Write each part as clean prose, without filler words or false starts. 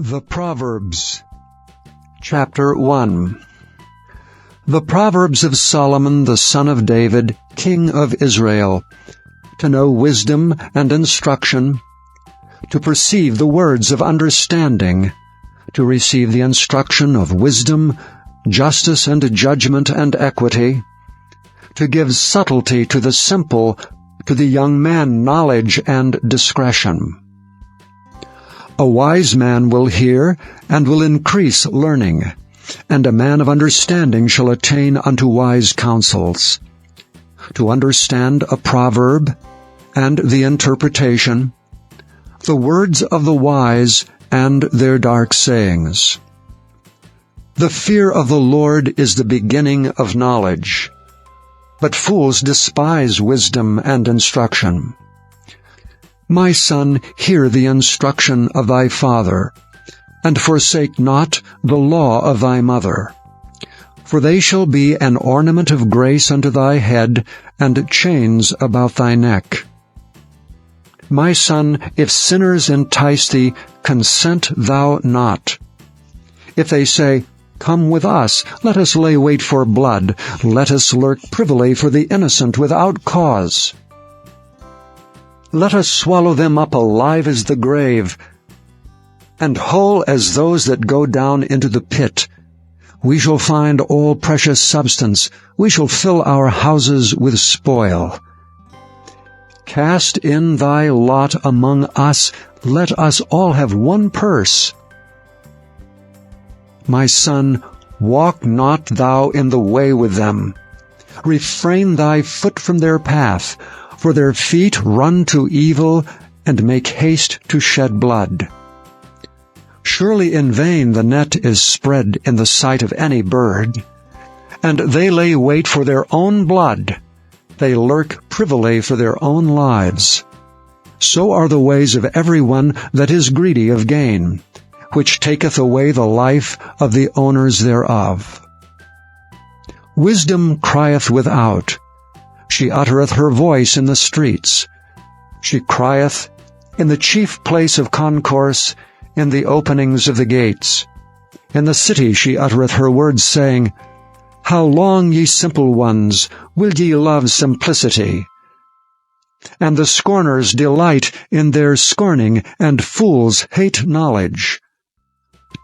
The Proverbs, Chapter 1. The Proverbs of Solomon the son of David, king of Israel, to know wisdom and instruction, to perceive the words of understanding, to receive the instruction of wisdom, justice and judgment and equity, to give subtlety to the simple, to the young man knowledge and discretion. A wise man will hear, and will increase learning, and a man of understanding shall attain unto wise counsels. To understand a proverb, and the interpretation, the words of the wise, and their dark sayings. The fear of the Lord is the beginning of knowledge, but fools despise wisdom and instruction. My son, hear the instruction of thy father, and forsake not the law of thy mother. For they shall be an ornament of grace unto thy head, and chains about thy neck. My son, if sinners entice thee, consent thou not. If they say, Come with us, let us lay wait for blood, let us lurk privily for the innocent without cause. Let us swallow them up alive as the grave, and whole as those that go down into the pit. We shall find all precious substance, we shall fill our houses with spoil. Cast in thy lot among us, let us all have one purse. My son, walk not thou in the way with them. Refrain thy foot from their path, for their feet run to evil, and make haste to shed blood. Surely in vain the net is spread in the sight of any bird, and they lay wait for their own blood. They lurk privily for their own lives. So are the ways of every one that is greedy of gain, which taketh away the life of the owners thereof. Wisdom crieth without. She uttereth her voice in the streets. She crieth in the chief place of concourse, in the openings of the gates. In the city she uttereth her words, saying, How long, ye simple ones, will ye love simplicity? And the scorners delight in their scorning, and fools hate knowledge.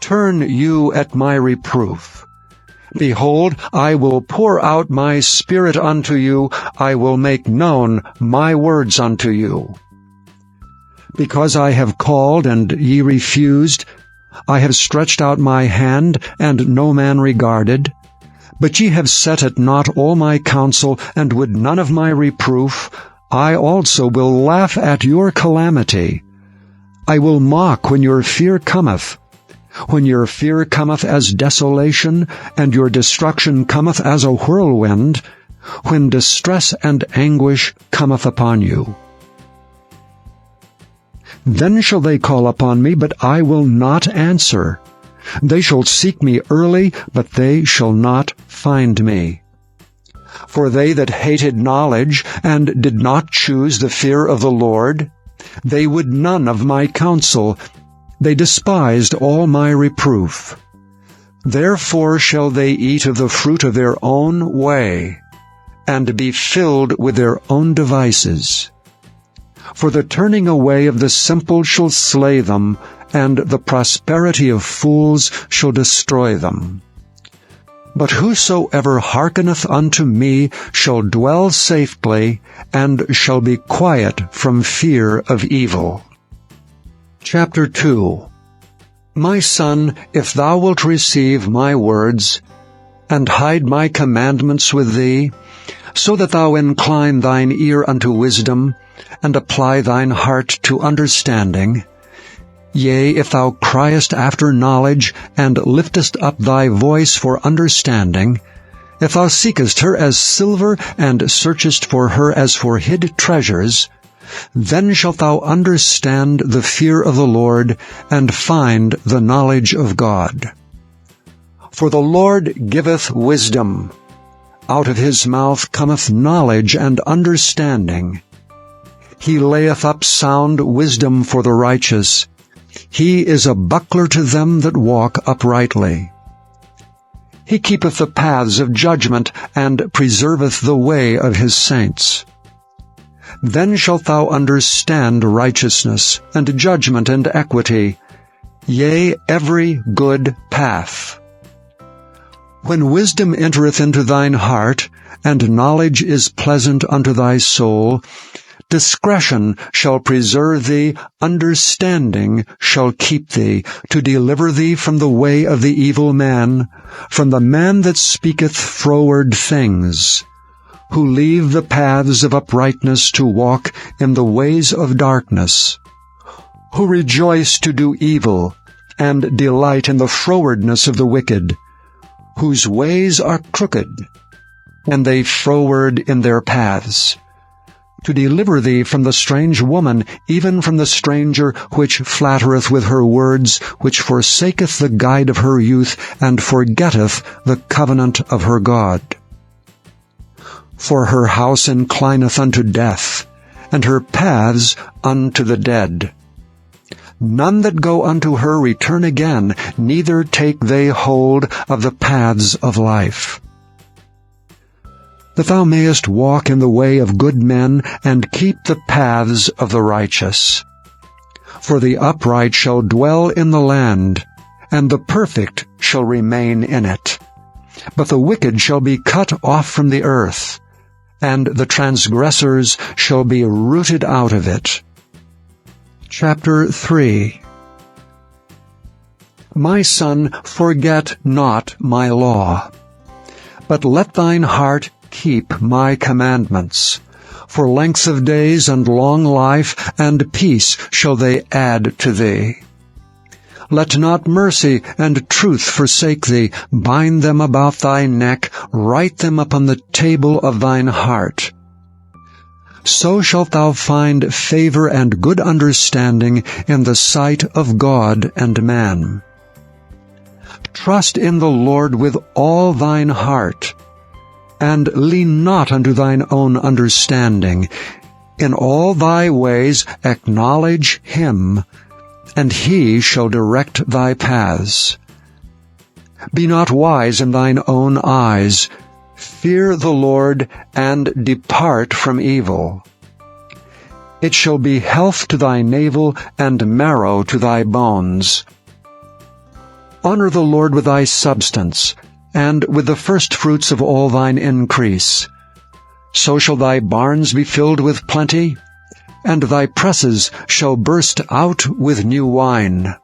Turn you at my reproof. Behold, I will pour out my Spirit unto you, I will make known my words unto you. Because I have called, and ye refused, I have stretched out my hand, and no man regarded. But ye have set at naught all my counsel, and would none of my reproof. I also will laugh at your calamity. I will mock when your fear cometh. When your fear cometh as desolation, and your destruction cometh as a whirlwind, when distress and anguish cometh upon you. Then shall they call upon me, but I will not answer. They shall seek me early, but they shall not find me. For they that hated knowledge, and did not choose the fear of the Lord, they would none of my counsel. They despised all my reproof. Therefore shall they eat of the fruit of their own way, and be filled with their own devices. For the turning away of the simple shall slay them, and the prosperity of fools shall destroy them. But whosoever hearkeneth unto me shall dwell safely, and shall be quiet from fear of evil. Chapter 2. My son, if thou wilt receive my words, and hide my commandments with thee, so that thou incline thine ear unto wisdom, and apply thine heart to understanding, yea, if thou criest after knowledge, and liftest up thy voice for understanding, if thou seekest her as silver, and searchest for her as for hid treasures, then shalt thou understand the fear of the Lord, and find the knowledge of God. For the Lord giveth wisdom. Out of his mouth cometh knowledge and understanding. He layeth up sound wisdom for the righteous. He is a buckler to them that walk uprightly. He keepeth the paths of judgment, and preserveth the way of his saints. Then shalt thou understand righteousness, and judgment, and equity, yea, every good path. When wisdom entereth into thine heart, and knowledge is pleasant unto thy soul, discretion shall preserve thee, understanding shall keep thee, to deliver thee from the way of the evil man, from the man that speaketh froward things, who leave the paths of uprightness to walk in the ways of darkness, who rejoice to do evil, and delight in the frowardness of the wicked, whose ways are crooked, and they froward in their paths, to deliver thee from the strange woman, even from the stranger which flattereth with her words, which forsaketh the guide of her youth, and forgetteth the covenant of her God. For her house inclineth unto death, and her paths unto the dead. None that go unto her return again, neither take they hold of the paths of life. That thou mayest walk in the way of good men, and keep the paths of the righteous. For the upright shall dwell in the land, and the perfect shall remain in it. But the wicked shall be cut off from the earth, and the transgressors shall be rooted out of it. Chapter 3. My son, forget not my law, but let thine heart keep my commandments. For length of days and long life and peace shall they add to thee. Let not mercy and truth forsake thee. Bind them about thy neck, write them upon the table of thine heart. So shalt thou find favor and good understanding in the sight of God and man. Trust in the Lord with all thine heart, and lean not unto thine own understanding. In all thy ways acknowledge him, and he shall direct thy paths. Be not wise in thine own eyes. Fear the Lord, and depart from evil. It shall be health to thy navel, and marrow to thy bones. Honor the Lord with thy substance, and with the firstfruits of all thine increase. So shall thy barns be filled with plenty, and thy presses shall burst out with new wine.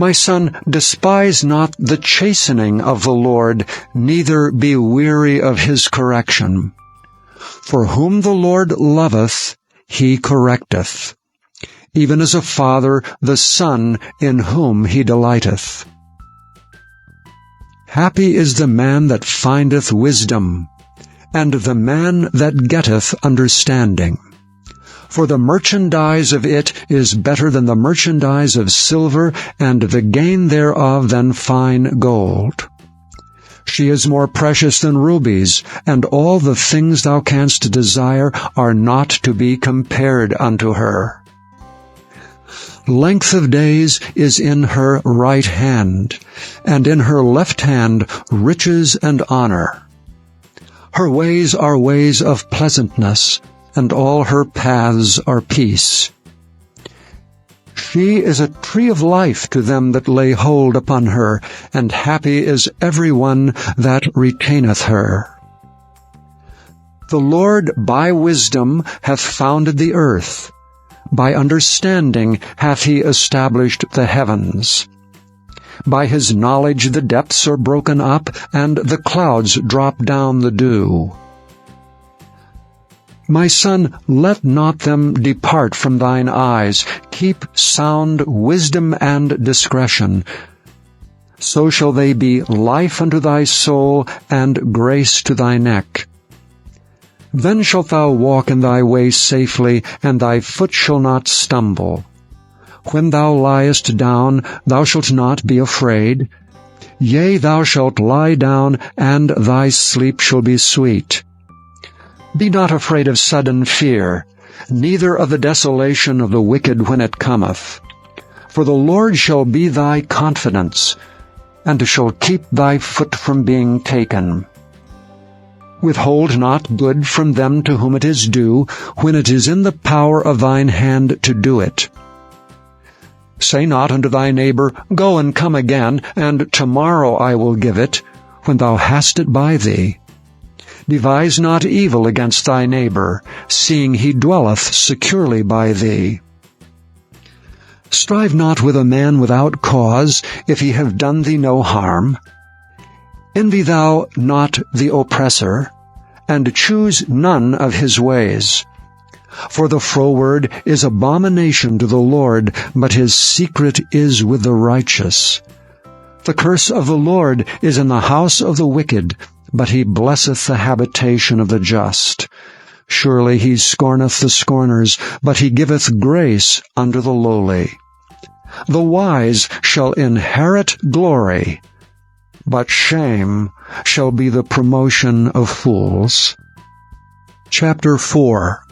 My son, despise not the chastening of the Lord, neither be weary of his correction. For whom the Lord loveth, he correcteth, even as a father the son in whom he delighteth. Happy is the man that findeth wisdom, and the man that getteth understanding. For the merchandise of it is better than the merchandise of silver, and the gain thereof than fine gold. She is more precious than rubies, and all the things thou canst desire are not to be compared unto her. Length of days is in her right hand, and in her left hand riches and honor. Her ways are ways of pleasantness, and all her paths are peace. She is a tree of life to them that lay hold upon her, and happy is every one that retaineth her. The Lord by wisdom hath founded the earth. By understanding hath he established the heavens. By his knowledge the depths are broken up, and the clouds drop down the dew. My son, let not them depart from thine eyes. Keep sound wisdom and discretion. So shall they be life unto thy soul, and grace to thy neck. Then shalt thou walk in thy way safely, and thy foot shall not stumble. When thou liest down, thou shalt not be afraid. Yea, thou shalt lie down, and thy sleep shall be sweet. Be not afraid of sudden fear, neither of the desolation of the wicked when it cometh, For the Lord shall be thy confidence, and shall keep thy foot from being taken. Withhold not good from them to whom it is due, when it is in the power of thine hand to do it. Say not unto thy neighbor, Go and come again, and tomorrow I will give it, when thou hast it by thee. Devise not evil against thy neighbor, seeing he dwelleth securely by thee. Strive not with a man without cause, if he have done thee no harm. Envy thou not the oppressor, and choose none of his ways. For the froward is abomination to the Lord, but his secret is with the righteous. The curse of the Lord is in the house of the wicked, but he blesseth the habitation of the just. Surely he scorneth the scorners, but he giveth grace unto the lowly. The wise shall inherit glory, but shame shall be the promotion of fools. Chapter 4.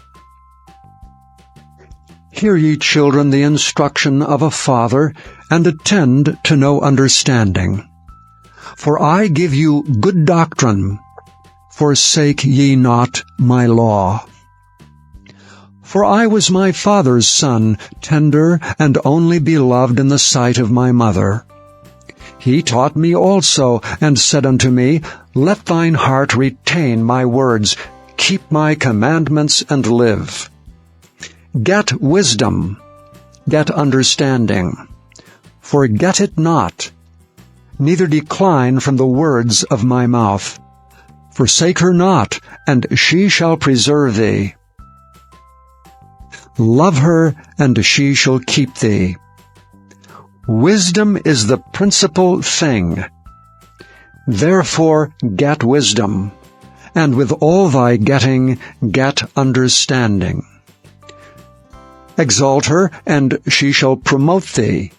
Hear ye, children, the instruction of a father, and attend to know understanding. For I give you good doctrine. Forsake ye not my law. For I was my father's son, tender and only beloved in the sight of my mother. He taught me also, and said unto me, Let thine heart retain my words, keep my commandments, and live. Get wisdom, get understanding. Forget it not, neither decline from the words of my mouth. Forsake her not, and she shall preserve thee. Love her, and she shall keep thee. Wisdom is the principal thing. Therefore get wisdom, and with all thy getting get understanding. Exalt her, and she shall promote thee.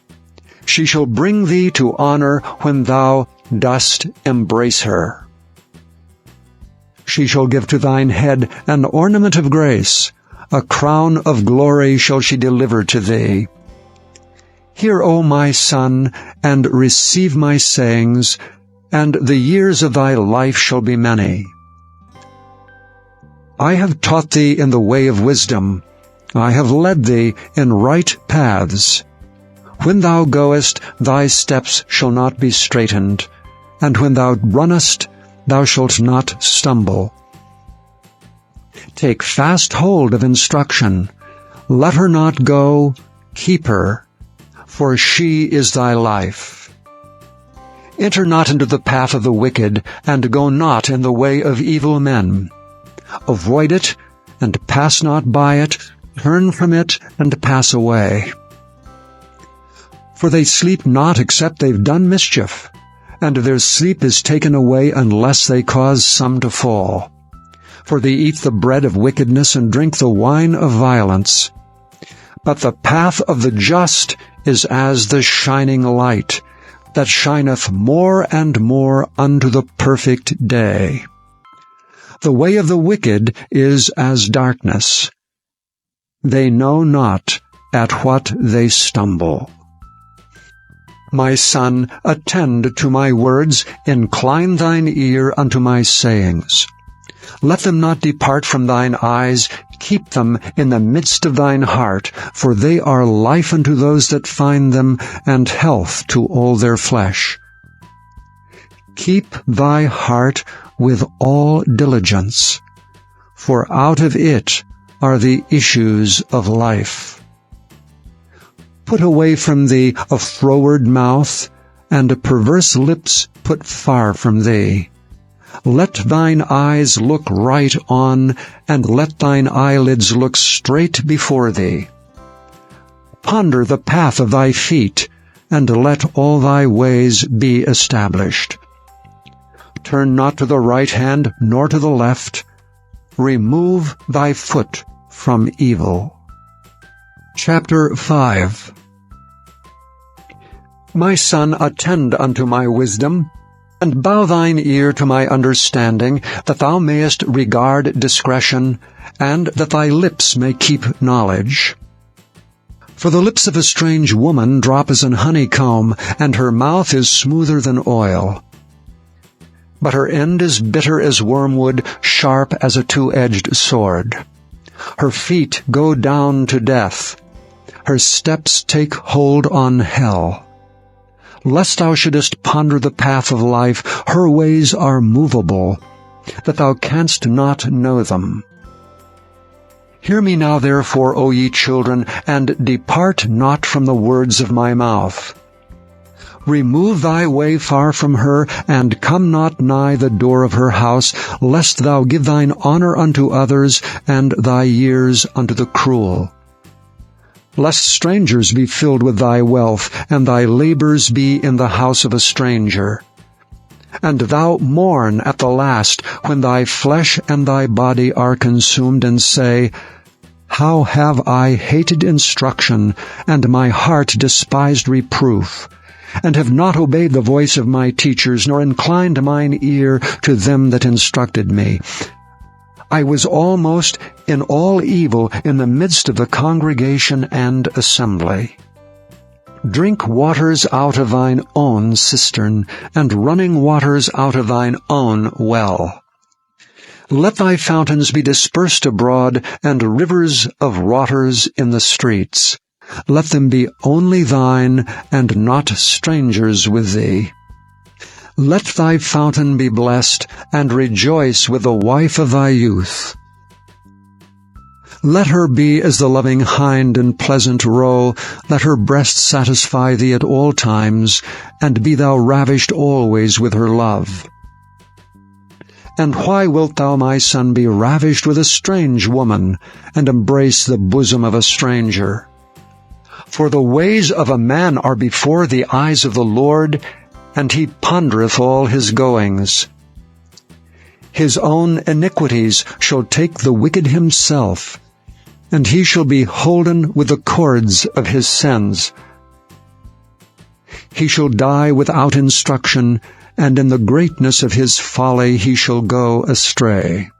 She shall bring thee to honor when thou dost embrace her. She shall give to thine head an ornament of grace, a crown of glory shall she deliver to thee. Hear, O my son, and receive my sayings, and the years of thy life shall be many. I have taught thee in the way of wisdom. I have led thee in right paths. When thou goest, thy steps shall not be straitened, and when thou runnest, thou shalt not stumble. Take fast hold of instruction. Let her not go, keep her, for she is thy life. Enter not into the path of the wicked, and go not in the way of evil men. Avoid it, and pass not by it. Turn from it, and pass away. For they sleep not except they've done mischief, and their sleep is taken away unless they cause some to fall. For they eat the bread of wickedness and drink the wine of violence. But the path of the just is as the shining light, that shineth more and more unto the perfect day. The way of the wicked is as darkness. They know not at what they stumble. My son, attend to my words, incline thine ear unto my sayings. Let them not depart from thine eyes, keep them in the midst of thine heart, for they are life unto those that find them, and health to all their flesh. Keep thy heart with all diligence, for out of it are the issues of life. Put away from thee a froward mouth, and a perverse lips put far from thee. Let thine eyes look right on, and let thine eyelids look straight before thee. Ponder the path of thy feet, and let all thy ways be established. Turn not to the right hand, nor to the left. Remove thy foot from evil. Chapter 5. My son, attend unto my wisdom, and bow thine ear to my understanding, that thou mayest regard discretion, and that thy lips may keep knowledge. For the lips of a strange woman drop as an honeycomb, and her mouth is smoother than oil. But her end is bitter as wormwood, sharp as a two-edged sword. Her feet go down to death. Her steps take hold on hell. Lest thou shouldest ponder the path of life, her ways are movable, that thou canst not know them. Hear me now therefore, O ye children, and depart not from the words of my mouth. Remove thy way far from her, and come not nigh the door of her house, lest thou give thine honor unto others, and thy years unto the cruel. Lest strangers be filled with thy wealth, and thy labors be in the house of a stranger. And thou mourn at the last, when thy flesh and thy body are consumed, and say, How have I hated instruction, and my heart despised reproof, and have not obeyed the voice of my teachers, nor inclined mine ear to them that instructed me. I was almost in all evil in the midst of the congregation and assembly. Drink waters out of thine own cistern, and running waters out of thine own well. Let thy fountains be dispersed abroad, and rivers of waters in the streets. Let them be only thine, and not strangers with thee. Let thy fountain be blessed, and rejoice with the wife of thy youth. Let her be as the loving hind in pleasant roe. Let her breast satisfy thee at all times, and be thou ravished always with her love. And why wilt thou, my son, be ravished with a strange woman, and embrace the bosom of a stranger? For the ways of a man are before the eyes of the Lord, and he pondereth all his goings. His own iniquities shall take the wicked himself, and he shall be holden with the cords of his sins. He shall die without instruction, and in the greatness of his folly he shall go astray.